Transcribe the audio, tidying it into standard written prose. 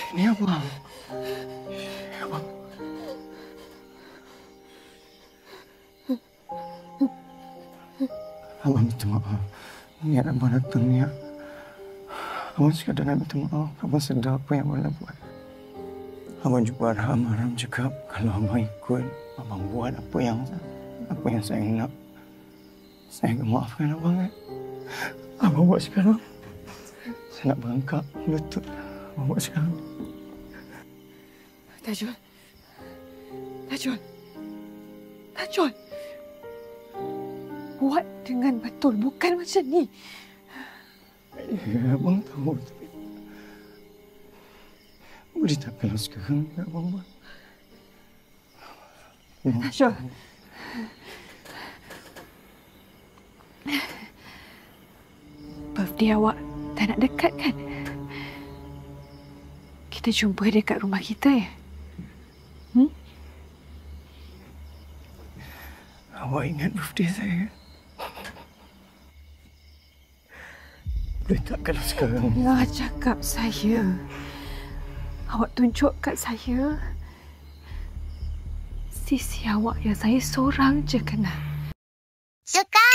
Ini abang. Abang. Abang minta maaf. Niat abang datang ni. Abang sekadar nak minta maaf. Abang sedar apa yang abang nak buat. Abang jumpa Aram cakap kalau abang ikut, abang buat apa yang saya nak. Saya akan maafkan abang. Abang buat sekarang. Saya nak berangkat lutut. Abang buat sekarang. Tajul. Buat dengan betul, bukan macam ni. Ya, abang tahu. Boleh tak kalau sekarang abang buat? Tajul. Birthday awak tak nak dekat kan? Kita jumpa dekat rumah kita ya? Awak ingat birthday saya? Boleh tak kalau sekarang? Ya, cakap saya. Awak tunjuk kat saya sisi awak yang saya seorang je kenal. Suka?